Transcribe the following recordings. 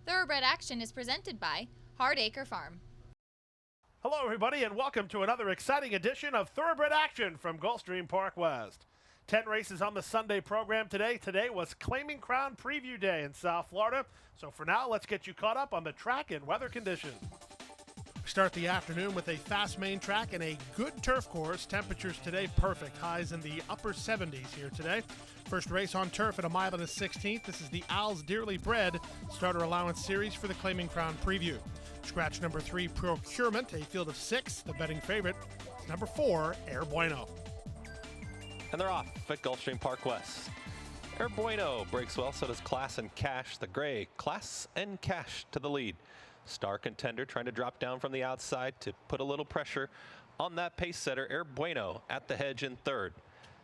Thoroughbred Action is presented by Hardacre Farm. Hello everybody and welcome to another exciting edition of Thoroughbred Action from Gulfstream Park West. 10 races on the Sunday program today. Today was Claiming Crown Preview Day in South Florida. So for now, let's get you caught up on the track and weather conditions. We start the afternoon with a fast main track and a good turf course. Temperatures today perfect. Highs in the upper 70s here today. First race on turf at a mile and a 16th. This is the Owls Dearly Bred Starter Allowance Series for the Claiming Crown Preview. Scratch number 3, Procurement, a field of 6. The betting favorite is number 4, Air Bueno. And they're off at Gulfstream Park West. Air Bueno breaks well, so does Class and Cash. The gray, Class and Cash to the lead. Star Contender trying to drop down from the outside to put a little pressure on that pace setter. Air Bueno at the hedge in third.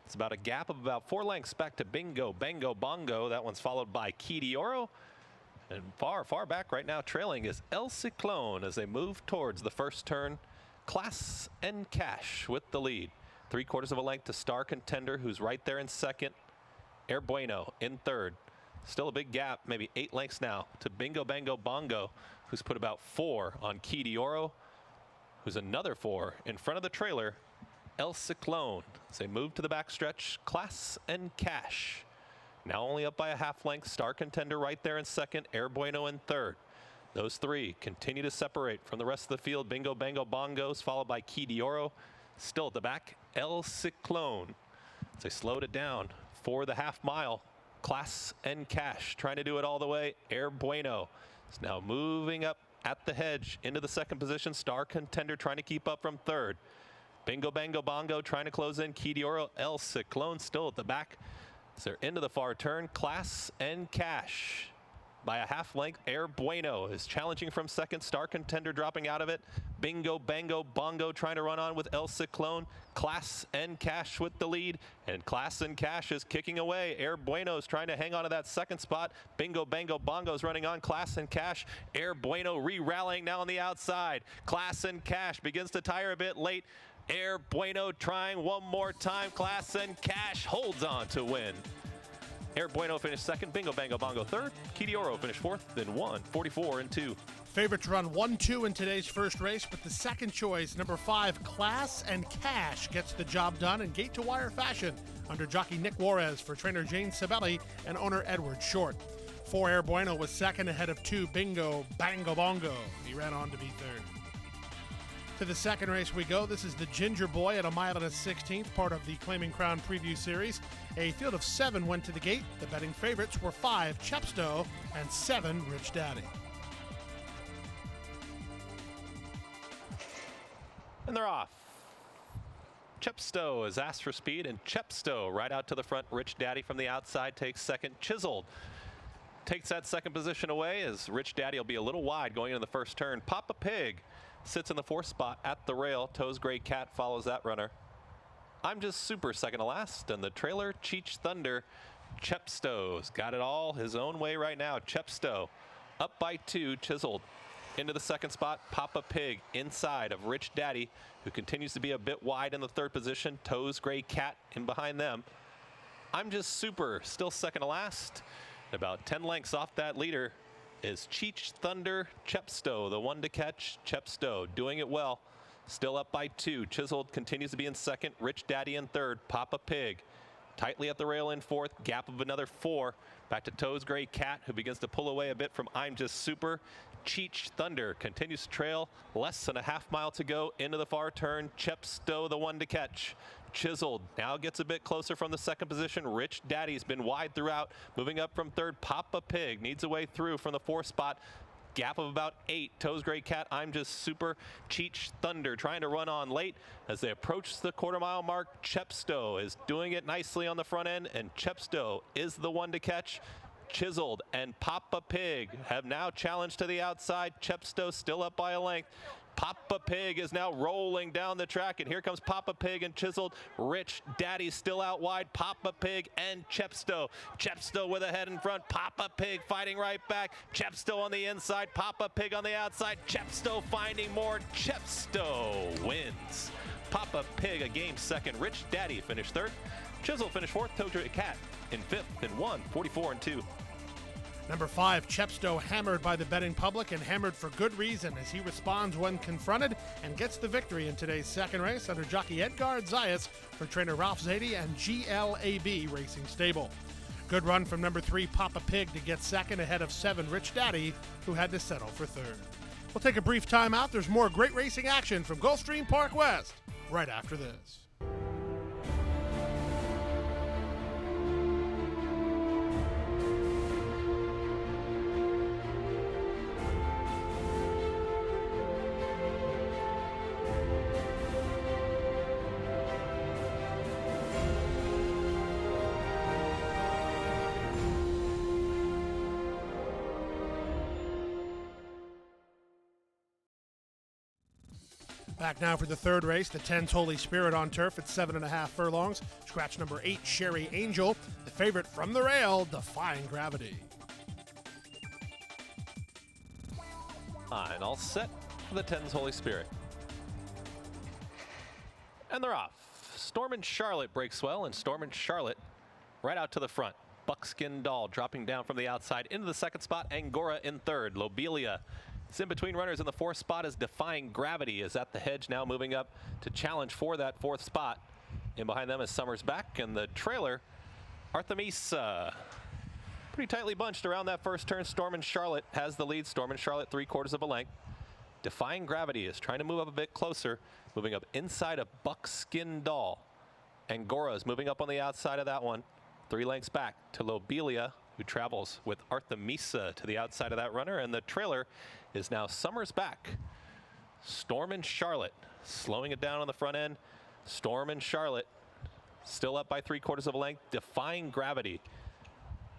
It's about a gap of about 4 lengths back to Bingo, Bango, Bongo. That one's followed by Key d'Oro. And far, far back right now trailing is El Ciclone as they move towards the first turn. Class and Cash with the lead. 3/4 of a length to Star Contender, who's right there in second. Air Bueno in third. Still a big gap, maybe 8 lengths now to Bingo, Bango, Bongo, who's put about 4 on Key d'Oro, who's another 4 in front of the trailer. El Ciclone as they move to the backstretch. Class and Cash now only up by a half length. Star Contender right there in second. Air Bueno in third. Those 3 continue to separate from the rest of the field. Bingo, Bango, Bongos followed by Key d'Oro. Still at the back, El Ciclone as they slowed it down for the half mile. Class and Cash trying to do it all the way. Air Bueno is now moving up at the hedge into the second position. Star Contender trying to keep up from third. Bingo, Bango, Bongo trying to close in. Key d'Oro, El Ciclone still at the back. So they're into the far turn. Class and Cash by a half length. Air Bueno is challenging from second. Star Contender dropping out of it. Bingo, Bango, Bongo trying to run on with El Ciclone. Class and Cash with the lead. And Class and Cash is kicking away. Air Bueno is trying to hang on to that second spot. Bingo, Bango, Bongo is running on. Class and Cash. Air Bueno re-rallying now on the outside. Class and Cash begins to tire a bit late. Air Bueno trying one more time. Class and Cash holds on to win. Air Bueno finished second. Bingo, Bango, Bongo third. Key d'Oro finished fourth. Then 1:44 and 2. Favorites run 1-2 in today's first race, but the second choice, number 5, Class and Cash, gets the job done in gate-to-wire fashion under jockey Nick Juarez for trainer Jane Sabelli and owner Edward Short. 4 Air Bueno was second ahead of 2 Bingo, Bango, Bongo. He ran on to be third. To the second race we go. This is the Ginger Boy at a mile and a 16th, part of the Claiming Crown Preview Series. A field of 7 went to the gate. The betting favorites were 5 Chepstow and 7 Rich Daddy. And they're off. Chepstow is asked for speed, and Chepstow right out to the front. Rich Daddy from the outside takes second. Chiseled takes that second position away as Rich Daddy will be a little wide going into the first turn. Papa Pig sits in the 4th spot at the rail. Toes Gray Cat follows that runner. I'm Just Super second to last, and the trailer Cheech Thunder. Chepstow's got it all his own way right now. Chepstow up by 2, Chiseled into the second spot. Papa Pig inside of Rich Daddy, who continues to be a bit wide in the 3rd position. Toes Gray Cat in behind them. I'm Just Super still second to last. About 10 lengths off that leader is Cheech Thunder. Chepstow, the one to catch. Chepstow doing it well. Still up by 2. Chiseled continues to be in second. Rich Daddy in third. Papa Pig tightly at the rail in 4th. Gap of another 4. Back to Toes Gray Cat, who begins to pull away a bit from I'm Just Super. Cheech Thunder continues to trail. Less than a half mile to go into the far turn. Chepstow, the one to catch. Chiseled now gets a bit closer from the second position. Rich Daddy's been wide throughout, moving up from third. Papa Pig needs a way through from the 4th spot. Gap of about 8. Toes Gray Cat, I'm Just Super. Cheech Thunder trying to run on late as they approach the quarter-mile mark. Chepstow is doing it nicely on the front end, and Chepstow is the one to catch. Chiseled and Papa Pig have now challenged to the outside. Chepstow still up by a length. Papa Pig is now rolling down the track, and here comes Papa Pig and Chiseled. Rich Daddy still out wide. Papa Pig and Chepstow. Chepstow with a head in front. Papa Pig fighting right back. Chepstow on the inside. Papa Pig on the outside. Chepstow finding more. Chepstow wins. Papa Pig a game second. Rich Daddy finished third. Chisel finished fourth. Toes Gray Cat in fifth, and 1:44 and 2. Number 5, Chepstow, hammered by the betting public and hammered for good reason as he responds when confronted and gets the victory in today's second race under jockey Edgar Zayas for trainer Ralph Zadie and GLAB Racing Stable. Good run from number 3, Papa Pig, to get second ahead of 7, Rich Daddy, who had to settle for third. We'll take a brief time out. There's more great racing action from Gulfstream Park West right after this. Back now for the third race, the 10's Holy Spirit on turf at 7.5 furlongs. Scratch number 8, Sherry Angel, the favorite from the rail, defying gravity. And all set for the 10's Holy Spirit. And they're off. Storm and Charlotte breaks well, and Storm and Charlotte right out to the front. Buckskin Doll dropping down from the outside into the second spot. Angora in third. Lobelia is in between runners in the fourth spot as Defying Gravity is at the hedge now, moving up to challenge for that fourth spot. In behind them is Summers Back, and the trailer, Artemisa. Pretty tightly bunched around that first turn. Storm and Charlotte has the lead. Storm and Charlotte 3/4 of a length. Defying Gravity is trying to move up a bit closer, moving up inside of Buckskin Doll. Angora is moving up on the outside of that one. 3 lengths back to Lobelia, who travels with Artemisa to the outside of that runner, and the trailer is now Summers Back. Storm and Charlotte slowing it down on the front end. Storm and Charlotte still up by 3/4 of a length. Defying Gravity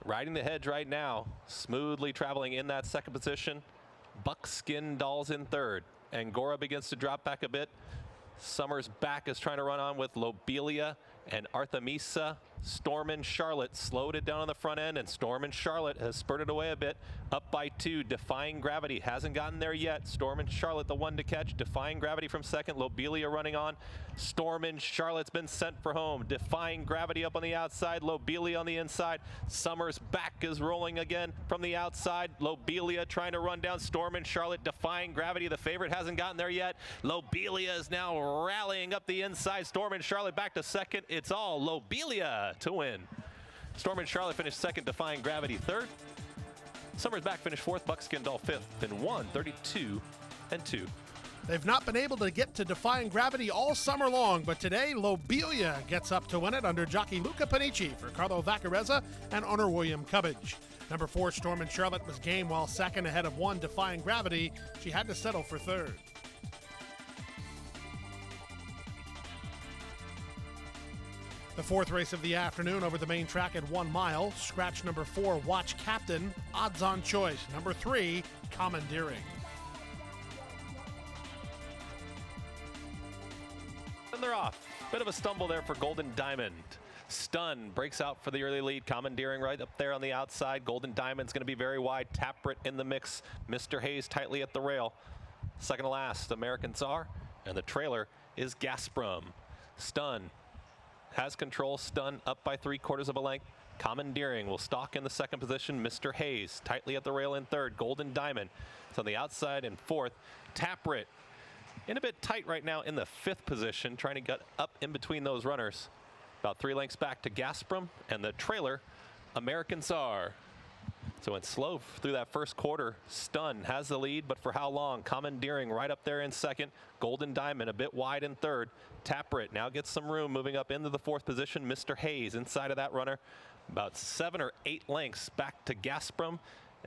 riding the hedge right now, smoothly traveling in that second position. Buckskin Doll's in third. Angora begins to drop back a bit. Summers Back is trying to run on with Lobelia and Artemisa. Storm and Charlotte slowed it down on the front end, and Storm and Charlotte has spurted away a bit, up by 2. Defying Gravity hasn't gotten there yet. Storm and Charlotte the one to catch. Defying Gravity from second. Lobelia running on. Storm and Charlotte's been sent for home. Defying Gravity up on the outside. Lobelia on the inside. Summers Back is rolling again from the outside. Lobelia trying to run down Storm and Charlotte. Defying Gravity, the favorite, hasn't gotten there yet. Lobelia is now rallying up the inside. Storm and Charlotte back to second. It's all Lobelia to win. Storm and Charlotte finished second. Defying Gravity third. Summers Back finished fourth. Buckskin Doll fifth in 1:32.2. They've not been able to get to Defying Gravity all summer long, but today Lobelia gets up to win it under jockey Luca Panici for Carlo Vaccarezza and owner William Cubbage. Number 4, Storm and Charlotte was game while second ahead of 1, Defying Gravity. She had to settle for third. The fourth race of the afternoon over the main track at 1 mile. Scratch number 4, Watch Captain. Odds on choice. Number 3, Commandeering. And they're off. Bit of a stumble there for Golden Diamond. Stun breaks out for the early lead. Commandeering right up there on the outside. Golden Diamond's going to be very wide. Taprit in the mix. Mr. Hayes tightly at the rail. Second to last, American Tsar. And the trailer is Gazprom. Stun has control. Stun up by 3/4 of a length. Commandeering will stalk in the second position. Mr. Hayes tightly at the rail in third. Golden Diamond is on the outside in fourth. Taprit in a bit tight right now in the fifth position, trying to get up in between those runners. About 3 lengths back to Gazprom, and the trailer, American Tsar. So it's slow through that first quarter. Stun has the lead, but for how long? Commandeering right up there in second. Golden Diamond a bit wide in third. Taprit now gets some room moving up into the fourth position. Mr. Hayes inside of that runner. About 7 or 8 lengths back to Gazprom,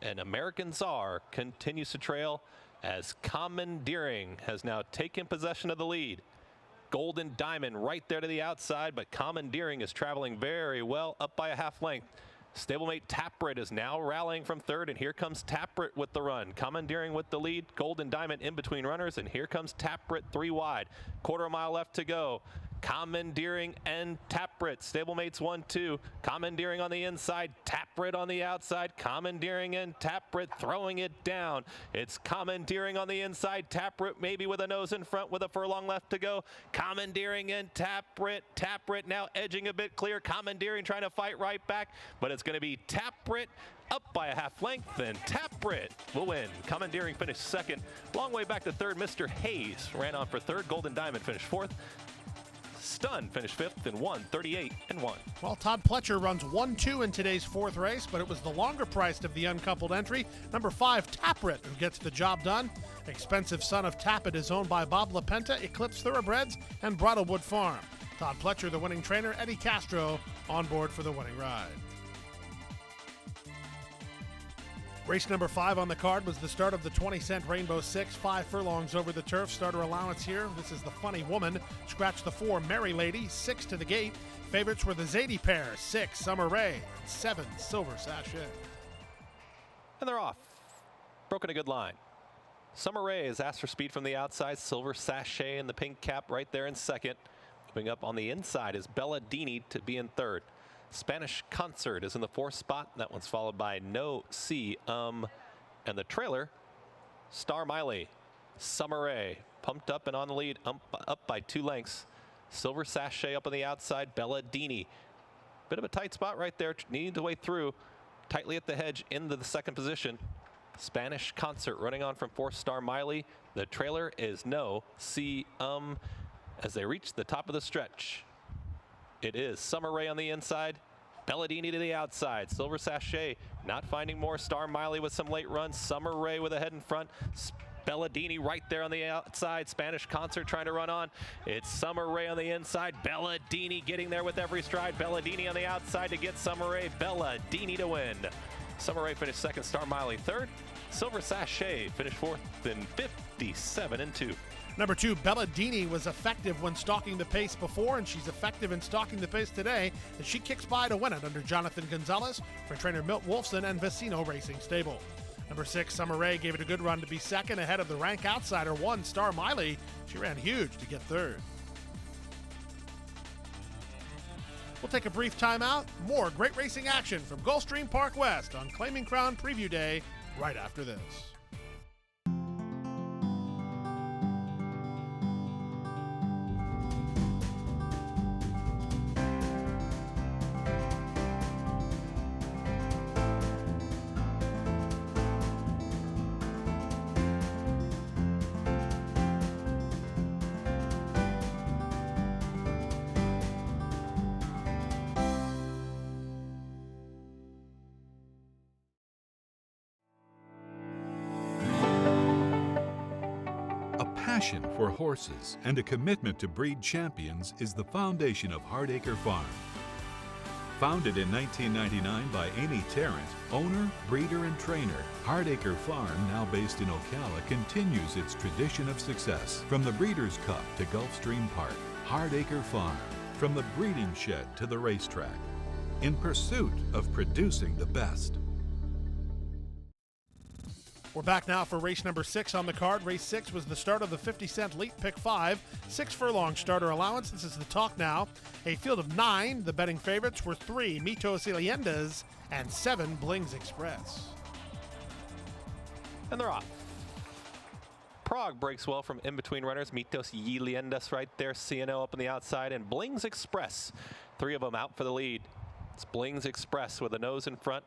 and American Tsar continues to trail as Commandeering has now taken possession of the lead. Golden Diamond right there to the outside, but Commandeering is traveling very well up by a half length. Stablemate Taprit is now rallying from third, and here comes Taprit with the run. Commandeering with the lead. Golden Diamond in between runners, and here comes Taprit 3 wide. 1/4 mile left to go. Commandeering and Taprit. Stablemates 1-2. Commandeering on the inside. Taprit on the outside. Commandeering and Taprit throwing it down. It's Commandeering on the inside. Taprit maybe with a nose in front with a furlong left to go. Commandeering and Taprit. Taprit now edging a bit clear. Commandeering trying to fight right back. But it's going to be Taprit up by a half length, and Taprit will win. Commandeering finished second. Long way back to third. Mr. Hayes ran on for third. Golden Diamond finished fourth. Stun finished fifth and won 38-1. Well, Todd Pletcher runs 1-2 in today's fourth race, but it was the longer priced of the uncoupled entry, number 5, Taprit, who gets the job done. Expensive Son of Tapit is owned by Bob LaPenta, Eclipse Thoroughbreds, and Bridlewood Farm. Todd Pletcher, the winning trainer, Eddie Castro on board for the winning ride. Race number 5 on the card was the start of the 20-cent Rainbow 6, 5 furlongs over the turf. Starter allowance here. This is the Funny Woman. Scratch the 4, Merry Lady. 6 to the gate. Favorites were the Zadie pair. 6, Summer Rae. And 7, Silver Sachet. And they're off. Broken a good line. Summer Rae has asked for speed from the outside. Silver Sachet in the pink cap right there in second. Moving up on the inside is Bella Dini to be in third. Spanish Concert is in the 4th spot. That one's followed by No See and the trailer, Star Miley. Summer Rae pumped up and on the lead, up by 2 lengths. Silver Sachet up on the outside. Bella Dini. Bit of a tight spot right there, needing to wade through. Tightly at the hedge into the second position. Spanish Concert running on from 4th, Star Miley. The trailer is No See as they reach the top of the stretch. It is Summer Rae on the inside, Belladini to the outside. Silver Sachet not finding more. Star Miley with some late runs. Summer Rae with a head in front. Belladini right there on the outside. Spanish Concert trying to run on. It's Summer Rae on the inside. Belladini getting there with every stride. Belladini on the outside to get Summer Rae. Belladini to win. Summer Rae finished second. Star Miley third. Silver Sachet finished fourth in 57-2. Number 2, Belladini was effective when stalking the pace before, and she's effective in stalking the pace today as she kicks by to win it under Jonathan Gonzalez for trainer Milt Wolfson and Vecino Racing Stable. Number 6, Summer Rae gave it a good run to be second ahead of the rank outsider 1, Star Miley. She ran huge to get third. We'll take a brief timeout. More great racing action from Gulfstream Park West on Claiming Crown Preview Day right after this. Passion for horses and a commitment to breed champions is the foundation of Hardacre Farm. Founded in 1999 by Amy Tarrant, owner, breeder, and trainer, Hardacre Farm, now based in Ocala, continues its tradition of success. From the Breeders' Cup to Gulfstream Park, Hardacre Farm, from the breeding shed to the racetrack, in pursuit of producing the best. We're back now for race number 6 on the card. Race 6 was the start of the 50-cent Late Pick 5, 6 furlong starter allowance. This is the talk now. A field of 9. The betting favorites were 3, Mitos Iliendas, and 7, Blings Express. And they're off. Prague breaks well from in between runners. Mitos Iliendas right there. CNO up on the outside, and Blings Express. 3 of them out for the lead. It's Blings Express with a nose in front.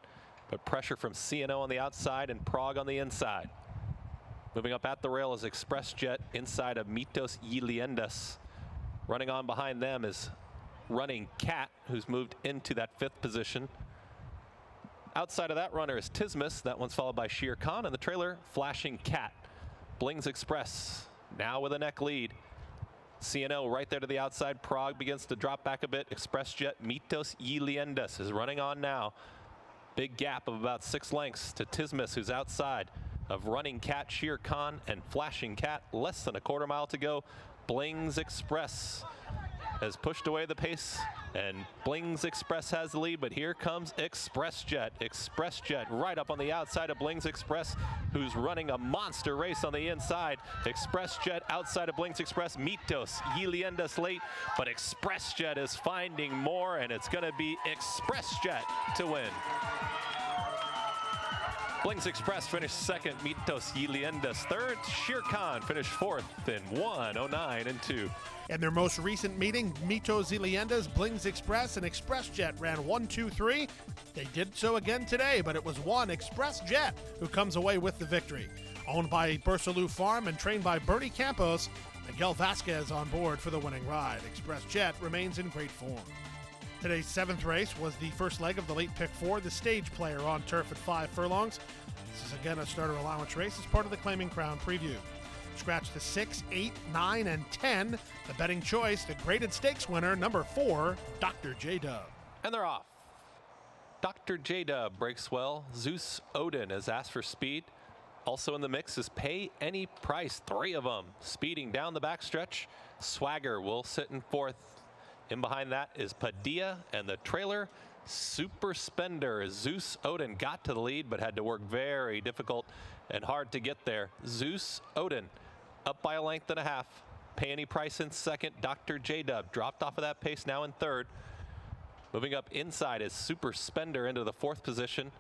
But pressure from CNO on the outside and Prague on the inside. Moving up at the rail is Express Jet inside of Mitos Iliendas. Running on behind them is Running Cat, who's moved into that 5th position. Outside of that runner is Tismus. That one's followed by Shere Khan, and the trailer, Flashing Cat. Blings Express now with a neck lead. CNO right there to the outside. Prague begins to drop back a bit. Express Jet, Mitos Iliendas is running on now. Big gap of about 6 lengths to Tismus, who's outside of Running Cat, Shere Khan, and Flashing Cat. Less than a quarter mile to go. Blings Express has pushed away the pace, and Bling's Express has the lead, but here comes Express Jet. Express Jet right up on the outside of Bling's Express, who's running a monster race on the inside. Express Jet outside of Bling's Express. Mitos, Yliendas late, but Express Jet is finding more, and it's going to be Express Jet to win. Bling's Express finished second, Mitos Yliendas third, Shere Khan finished fourth in 1:09 and 2. In their most recent meeting, Mitos Yliendas, Bling's Express, and Express Jet ran 1, 2, 3. They did so again today, but it was one Express Jet who comes away with the victory. Owned by Bersalou Farm and trained by Bernie Campos, Miguel Vasquez on board for the winning ride. Express Jet remains in great form. Today's seventh race was the first leg of the late pick 4, the stage player on turf at 5 furlongs. This is again a starter allowance race as part of the Claiming Crown preview. Scratch the 6, 8, 9, and 10. The betting choice, the graded stakes winner, number 4, Dr. J-Dub. And they're off. Dr. J-Dub breaks well. Zeus Odin has asked for speed. Also in the mix is Pay Any Price, 3 of them. Speeding down the backstretch. Swagger will sit in 4th. In behind that is Padilla and the trailer. Super Spender. Zeus Odin got to the lead but had to work very difficult and hard to get there. Zeus Odin up by a length and a half. Pay Any Price in second. Dr. J-Dub dropped off of that pace now in third. Moving up inside is Super Spender into the 4th position.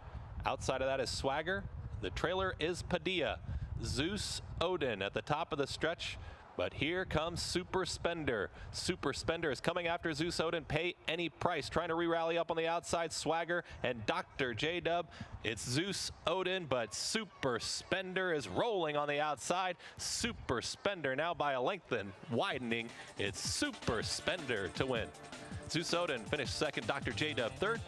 Outside of that is Swagger. The trailer is Padilla. Zeus Odin at the top of the stretch. But here comes Super Spender. Super Spender is coming after Zeus Odin. Pay Any Price. Trying to re-rally up on the outside. Swagger and Dr. J-Dub. It's Zeus Odin, but Super Spender is rolling on the outside. Super Spender now by a length and widening. It's Super Spender to win. Zeus Odin finished second. Dr. J-Dub third.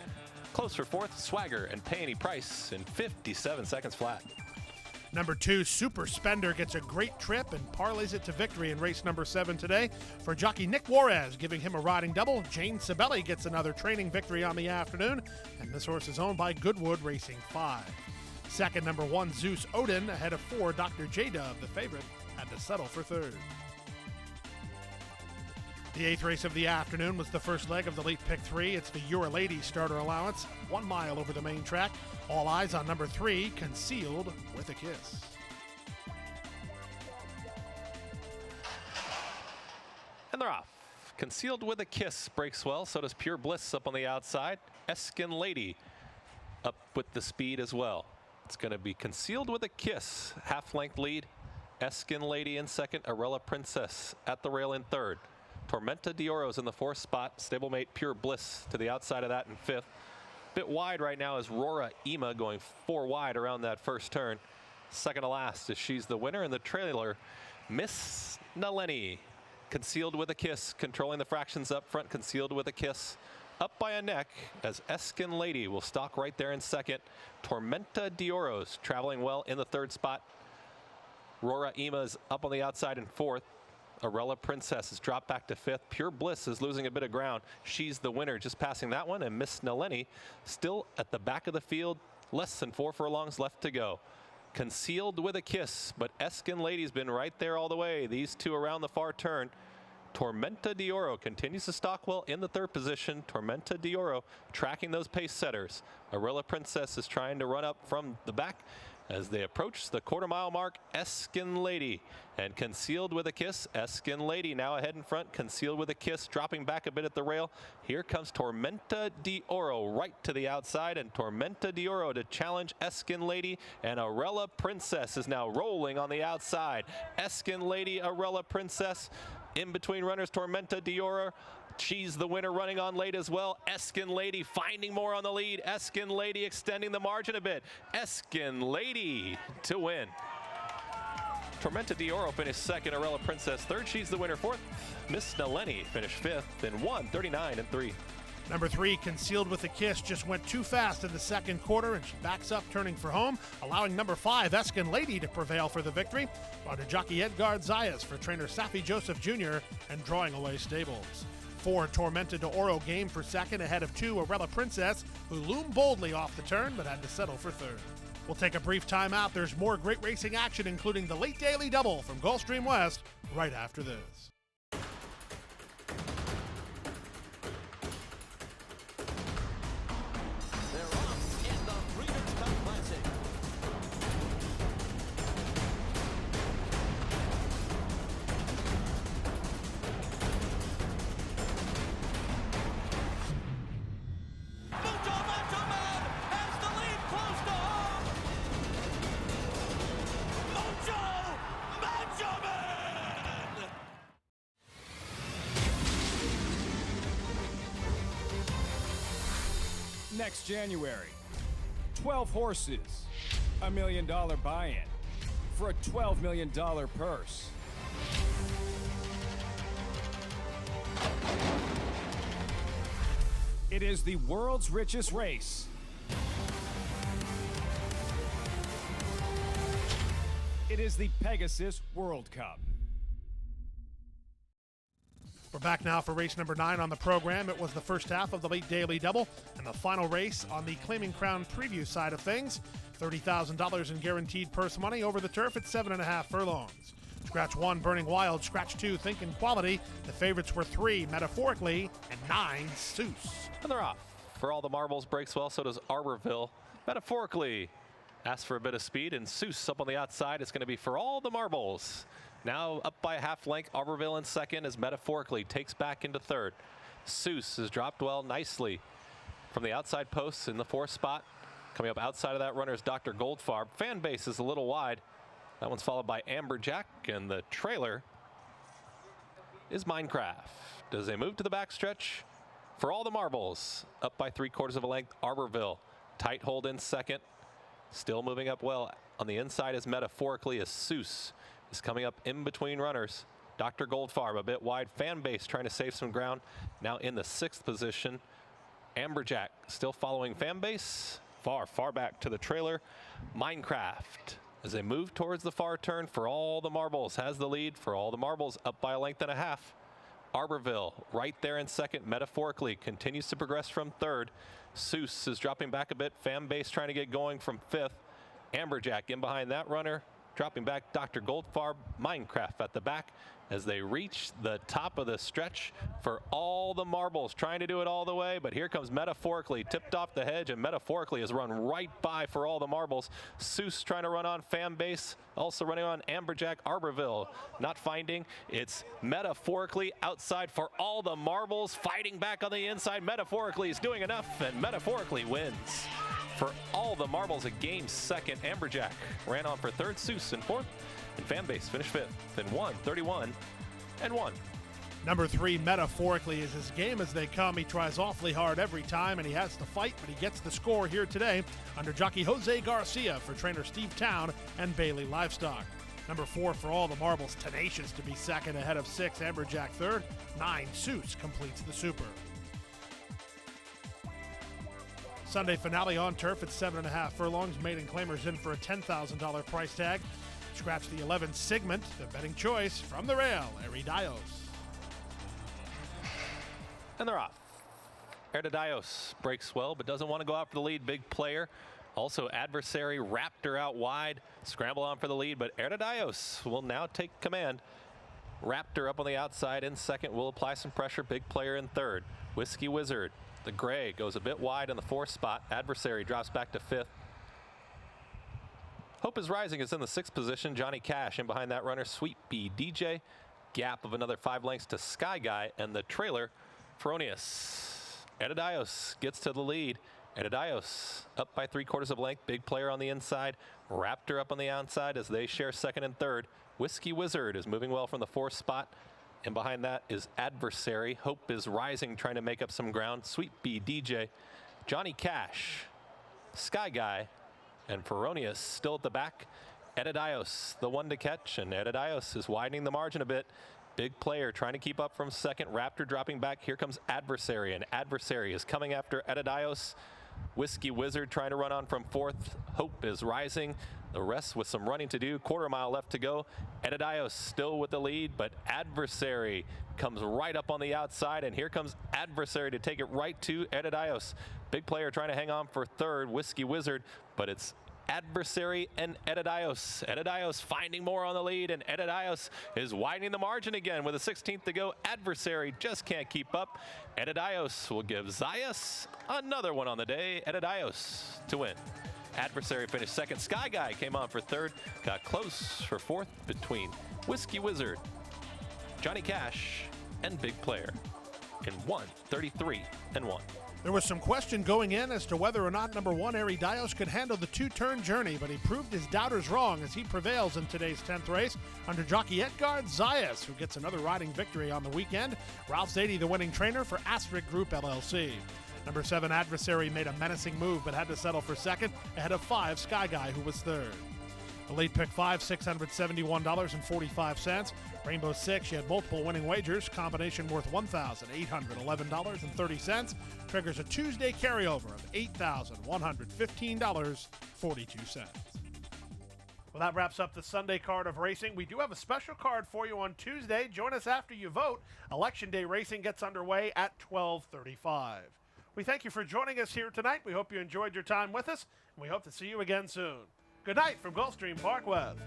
Close for 4th. Swagger and Pay Any Price in 57 seconds flat. Number 2, Super Spender, gets a great trip and parlays it to victory in race number 7 today. For jockey Nick Juarez, giving him a riding double. Jane Sibeli gets another training victory on the afternoon, and this horse is owned by Goodwood Racing 5. Second, number 1, Zeus Odin, ahead of 4, Dr. J-Dub. The favorite had to settle for third. The 8th race of the afternoon was the first leg of the late pick 3. It's the You're a Lady starter allowance, 1 mile over the main track. All eyes on number 3, Concealed with a Kiss. And they're off. Concealed with a Kiss breaks well. So does Pure Bliss up on the outside. Eskin Lady up with the speed as well. It's going to be Concealed with a Kiss. Half-length lead. Eskin Lady in second. Arella Princess at the rail in third. Tormenta Dioro's in the 4th spot. Stablemate Pure Bliss to the outside of that in 5th. Bit wide right now is Rora Ema going 4 wide around that first turn. Second to last is She's the Winner, and the trailer Miss Naleni. Concealed with a Kiss, controlling the fractions up front. Concealed with a Kiss up by a neck as Eskin Lady will stalk right there in second. Tormenta Dioro's traveling well in the 3rd spot. Rora Ema's up on the outside in 4th. Arella Princess has dropped back to 5th. Pure Bliss is losing a bit of ground. She's the Winner just passing that one, and Miss Naleni still at the back of the field. Less than 4 furlongs left to go. Concealed with a Kiss, but Eskin Lady's been right there all the way. These two around the far turn. Tormenta Dioro continues to stalk well in the 3rd position. Tormenta Dioro tracking those pace setters. Arella Princess is trying to run up from the back. As they approach the quarter-mile mark, Eskin Lady and Concealed with a Kiss. Eskin Lady now ahead in front. Concealed with a Kiss dropping back a bit at the rail. Here comes Tormenta Dioro right to the outside, and Tormenta Dioro to challenge Eskin Lady, and Arella Princess is now rolling on the outside. Eskin Lady, Arella Princess in between runners. Tormenta Dioro. She's the Winner running on late as well. Eskin Lady finding more on the lead. Eskin Lady extending the margin a bit. Eskin Lady to win. Tormenta Dioro finished second. Arella Princess third. She's the Winner 4th. Miss Naleni finished 5th in 1:39 and 3. Number 3, Concealed with a Kiss, just went too fast in the 2nd quarter, and she backs up, turning for home, allowing number 5, Eskin Lady, to prevail for the victory. While to jockey Edgard Zayas for trainer Safi Joseph Jr. and drawing away stables. 4, Tormenta Dioro game for second, ahead of 2, Arella Princess, who loomed boldly off the turn but had to settle for third. We'll take a brief timeout. There's more great racing action, including the late daily double from Gulfstream West, right after this. next January. 12 horses, $1 million buy-in for a $12 million purse. It is the world's richest race. It is the Pegasus World Cup. We're back now for race number 9 on the program. It was the first half of the late daily double and the final race on the Claiming Crown preview side of things. $30,000 in guaranteed purse money over the turf at 7.5 furlongs. Scratch 1, Burning Wild. Scratch 2, Thinking Quality. The favorites were 3, Metaphorically, and 9, Seuss. And they're off. For All the Marbles breaks well, so does Arborville. Metaphorically asks for a bit of speed, and Seuss up on the outside. It's going to be For All the Marbles. Now up by a half length, Arborville in second as Metaphorically takes back into third. Seuss has dropped well nicely from the outside posts in the 4th spot. Coming up outside of that runner is Dr. Goldfarb. Fan base is a little wide. That one's followed by Amberjack, and the trailer is Minecraft. As they move to the backstretch, For All the Marbles, up by 3/4 of a length, Arborville. Tight hold in second. Still moving up well. On the inside is Metaphorically as Seuss is coming up in between runners. Dr. Goldfarb a bit wide. Fan base trying to save some ground. Now in the 6th position. Amberjack still following fan base. Far back to the trailer. Minecraft as they move towards the far turn. For All the Marbles has the lead. For All the Marbles up by 1.5 lengths. Arborville right there in second. Metaphorically continues to progress from third. Seuss is dropping back a bit. Fan base trying to get going from 5th. Amberjack in behind that runner. Dropping back Dr. Goldfarb. Minecraft at the back as they reach the top of the stretch. For All the Marbles trying to do it all the way, but here comes Metaphorically, tipped off the hedge, and Metaphorically has run right by For All the Marbles. Seuss trying to run on fan base, also running on Amberjack. Arborville not finding. It's Metaphorically outside. For All the Marbles fighting back on the inside. Metaphorically is doing enough, and Metaphorically wins. For All the Marbles, a game second. Amberjack ran on for third. Seuss in fourth. And Fanbase finished fifth in 1:31.1. Number 3, Metaphorically, is as game as they come. He tries awfully hard every time, and he has to fight, but he gets the score here today under jockey Jose Garcia for trainer Steve Town and Bailey Livestock. Number 4, For All the Marbles, tenacious to be second ahead of 6, Amberjack third. 9, Seuss completes the super. Sunday finale on turf at 7.5 furlongs. Maiden claimers in for a $10,000 price tag. Scratch the 11 Sigmund, the betting choice from the rail, Eridios. And they're off. Eridios breaks well, but doesn't want to go out for the lead. Big player. Also Adversary, Raptor out wide. Scramble on for the lead, but Eridios will now take command. Raptor up on the outside in second. Will apply some pressure. Big player in third. Whiskey Wizard. The gray goes a bit wide in the 4th spot. Adversary drops back to 5th. Hope is Rising is in the 6th position. Johnny Cash in behind that runner. Sweet Bee DJ. Gap of another 5 lengths to Sky Guy, and the trailer, Feronius. Eridios gets to the lead. Eridios up by 3/4 of a length. Big player on the inside. Raptor up on the outside as they share second and third. Whiskey Wizard is moving well from the 4th spot. And behind that is Adversary. Hope is Rising, trying to make up some ground. Sweet Bee DJ. Johnny Cash. Sky Guy. And Feronius still at the back. Eridios, the one to catch. And Eridios is widening the margin a bit. Big player trying to keep up from second. Raptor dropping back. Here comes Adversary. And Adversary is coming after Eridios. Whiskey Wizard trying to run on from 4th. Hope is Rising. The rest with some running to do. 1/4 mile left to go. Eridios still with the lead, but Adversary comes right up on the outside, and here comes Adversary to take it right to Eridios. Big player trying to hang on for third. Whiskey Wizard, but it's Adversary and Eridios. Eridios finding more on the lead, and Eridios is widening the margin again with a 16th to go. Adversary just can't keep up. Eridios will give Zayas another one on the day. Eridios to win. Adversary finished second. Sky Guy came on for third. Got close for 4th between Whiskey Wizard, Johnny Cash, and Big Player in 1:33.1. There was some question going in as to whether or not number 1, Eridios, could handle the 2-turn journey, but he proved his doubters wrong as he prevails in today's 10th race under jockey Edgard Zayas, who gets another riding victory on the weekend. Ralph Zadie, the winning trainer for Astrid Group LLC. Number 7, Adversary, made a menacing move but had to settle for second, ahead of 5, Sky Guy, who was third. Elite Pick 5, $671.45. Rainbow 6, she had multiple winning wagers, combination worth $1,811.30. Triggers a Tuesday carryover of $8,115.42. Well, that wraps up the Sunday card of racing. We do have a special card for you on Tuesday. Join us after you vote. Election Day racing gets underway at 12:35. We thank you for joining us here tonight. We hope you enjoyed your time with us, and we hope to see you again soon. Good night from Gulfstream Park West.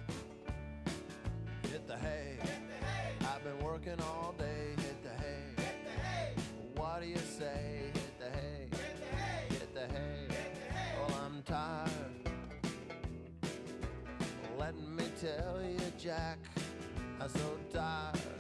Hit the hay. I've been working all day. Hit the hay. What do you say? Hit the hay. Hit the hay. Well, I'm tired. Let me tell you, Jack, I'm so tired.